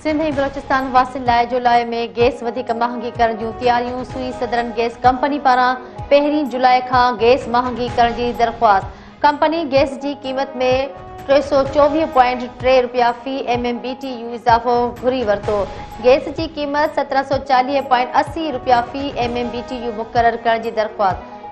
सिंध ऐं बलोचिस्तान वासियुनि लाइ जुलाई में गैस वधीक महांगी करण जूं तयारियूं। सुई सदरन गैस कंपनी पारां 1 जुलाई खां गैस महांगी करण जी दरख़्वास्त। कंपनी गैस जी क़ीमत में 324.3 रुपया फी MMBTU इज़ाफ़ो घुरी वरितो। गैस जी क़ीमत 1740.80 रुपया फी MMBTU मुक़ररु करण जी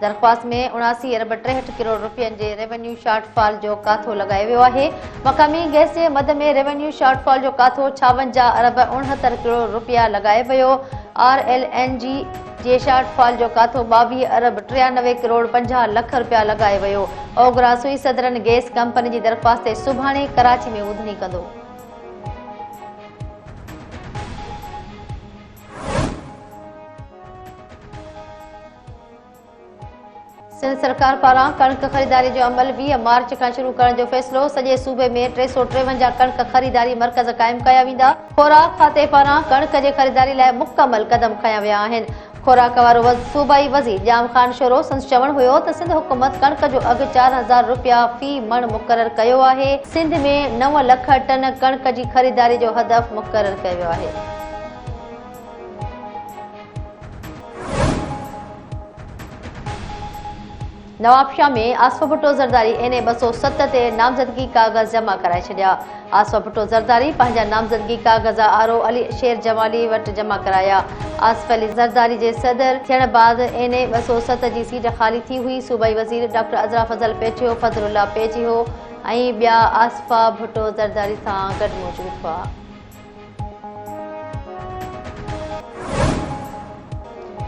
दरख़्वास्त में 79 अरब 63 करोड़ रुपयनि जे रेवेन्यू शॉर्टफॉल जो काथो लगायो वियो आहे। मक़ामी गैस जे मद में रेवेन्यू शॉर्टफॉल जो काथो 56 अरब 69 करोड़ रुपया लगायो वियो। RLNG जे शॉर्टफॉल जो काथो 22 अरब 93 करोड़ 50 लख रुपया लगायो वियो। ओगरा सुई सदरन गैस कंपनी जी दरख़्वास्त ते सुभाणे कराची में ॿुधणी कंदो। सिंध सरकार पारां कणक ख़रीदारी जो अमल 20 मार्च खां शुरू करण जो फ़ैसिलो। सॼे सूबे में 353 कणक ख़रीदारी मर्कज़ क़ाइम कया वेंदा। ख़ोराक खाते पारां कणक जे ख़रीदारी लाइ मुकमल क़दम खंया विया आहिनि। ख़ोराक वारो सूबाई वज़ीर जाम ख़ान शोरो संदसि चवणु हुयो त सिंध हुकूमत कणक जो अघु 4000 रुपया फी मण मुक़ररु कयो आहे। सिंध में 9 लख टन कणक जी ख़रीदारी जो हदफ़ मुक़ररु कयो वियो आहे। नवाबशाह में आसफ़ा भुट्टो ज़रदारी NA 207 ते नामज़दगी कागज़ जमा कराए छॾिया। आसफ़ा भुट्टो ज़रदारी पंहिंजा नामज़दगी कागज़ RO अली शेर जमाली वटि जमा कराया। आसिफ़ अली ज़रदारी जे सदर थियण बाद NA 207 जी सीट ख़ाली थी हुई। सूबाई वज़ीर डॉक्टर अज़रा फज़ल पेठियो, फज़लुल्लाह पेठियो ऐं ॿिया आसिफ़ा भुट्टो ज़रदारी सां गॾु मौजूद हुआ।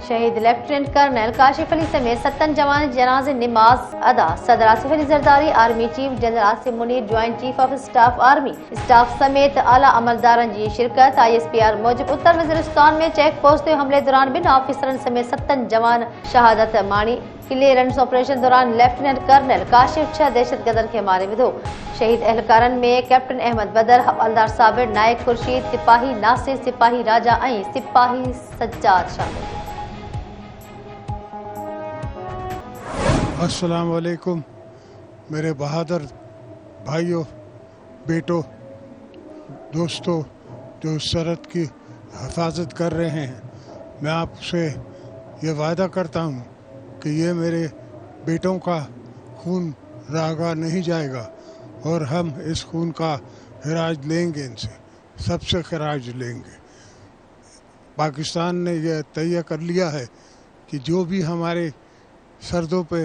शहीद लेफ्टिनेंट कर्नल काशिफ अली समेत 7 जवान जनाज़े नमाज अदा। सदर Asif Ali Zardari, army chief general Asif Munir, joint chief of staff army staff समेत आला अमलदारनि जी शिरकत। ISPR मूजिब उत्तर वज़ीरिस्तान में चेक पोस्ट ते हमले दौरान 2 ऑफिसरनि समेत 7 जवान शहादत माणी। क्लियरेंस ऑपरेशन दौरान लेफ्टिनेंट कर्नल काशिफ 6 दहशतगर्दनि खे मारे विधो। शहीद एहलकारनि में कैप्टन अहमद बदर, हवालदार साबिर, नायक खुर्शीद, सिपाही नासिर, सिपाही राजा ऐं सिपाही सज्जाद शामिल। अस्सलाम वालेकुम मेरे बहादुर भाइयों, बेटों, दोस्तों जो सरहद की हिफाजत कर रहे हैं। मैं आपसे ये वादा करता हूँ कि ये मेरे बेटों का खून रागा नहीं जाएगा और हम इस खून का खराज लेंगे, इनसे सबसे खराज लेंगे। पाकिस्तान ने यह तय कर लिया है कि जो भी हमारे सरहदों पे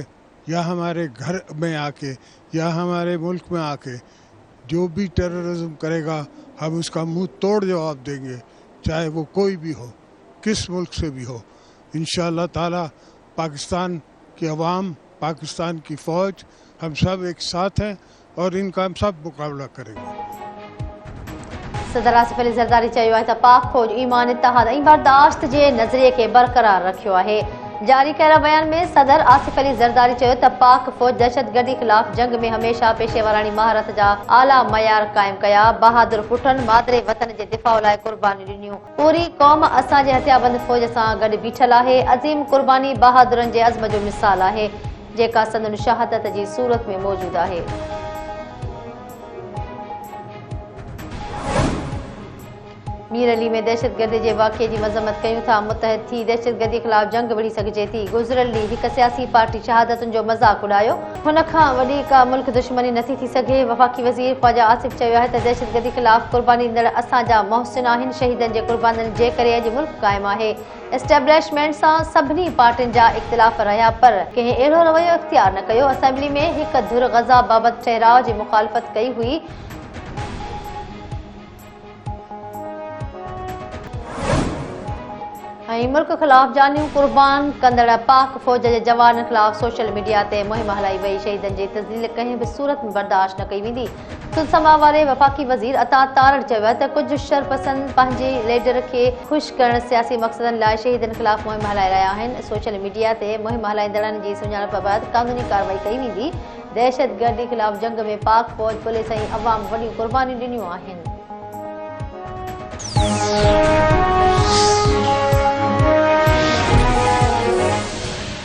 या हमारे घर में आके या हमारे मुल्क में आके जो भी टेररिज्म करेगा, हम उसका मुंह तोड़ जवाब देंगे, चाहे वो कोई भी हो, किस मुल्क से भी हो। इंशाअल्लाह ताला पाकिस्तान की अवाम, पाकिस्तान की फ़ौज, हम सब एक साथ हैं और इनका हम सब मुकाबला करेंगे। सदर आसिफ अली ज़रदारी चयो आहे त पाक फ़ौज ईमान, इत्तेहाद ऐं बर्दाश्त जे नज़रिए खे बरक़रार रखियो आहे। जारी कयल बयान में सदर आसिफ अली ज़रदारी चयो त पाक फ़ौज दहशतगर्दी ख़िलाफ़ जंग में हमेशह पेशेवरानी महारत जा आला मयार क़ाइम कया। बहादुर पुटनि मादरे वतन जे दिफ़ा लाइ क़ुर्बानी ॾिनियूं। पूरी क़ौम असांजे हथियारबंद फ़ौज सां गॾु बीठल आहे। अज़ीम क़ुर्बानी बहादुरनि जे अज़्म जो मिसाल आहे, जेका संदन शहादत जी सूरत में मौजूदु आहे। मीर अली में दहशतगर्दी जे वाक़े जी मज़म्मत कयूं था। मुतहद थी दहशतगर्दी ख़िलाफ़ जंग विढ़ी सघिजे थी। गुज़िरियल ॾींहुं हिकु सियासी पार्टी शहादतुनि जो मज़ाक़ उॾायो। हुन खां वॾी का मुल्क दुश्मनी नथी थी सघे। वफ़ाक़ी वज़ीर ख़्वाजा आसिफ चयो आहे त दहशतगर्दी ख़िलाफ़ क़ुर्बानी ॾींदड़ असांजा मोहसिन आहिनि। शहीदनि जे क़ुर्बानीनि जे करे अॼु मुल्क क़ाइमु आहे। एस्टेब्लिशमेंट सां सभिनी पार्टियुनि जा इख़्तिलाफ़ रहिया, पर कंहिं अहिड़ो रवैयो इख़्तियार न कयो। असेंबली में हिकु धुर ग़ज़ा बाबति ठहराव जी मुख़ालफ़त कई हुई। ऐं मुल्क ख़िलाफ़ जानियूं क़ुर्बान कंदड़ पाक फ़ौज जे जवाननि ख़िलाफ़ सोशल मीडिया ते मुहिम हलाई वई। शहीदनि जी तज़लील कंहिं बि सूरत में बर्दाश्त न कई वेंदी। सुलसमा वारे वफ़ाक़ी वज़ीर अता तारड़ चयो आहे त कुझु शरपसंद पंहिंजे लीडर खे ख़ुशि करण सियासी मक़सदनि लाइ शहीदनि ख़िलाफ़ मुहिम हलाए रहिया आहिनि। सोशल मीडिया ते मुहिम हलाईंदड़नि जी सुञाणप बैदि क़ानूनी कार्रवाई कई वेंदी। दहशतगर्दी ख़िलाफ़ जंग में पाक फ़ौज, पुलिस ऐं अवाम वॾियूं क़ुर्बानियूं ॾिनियूं आहिनि।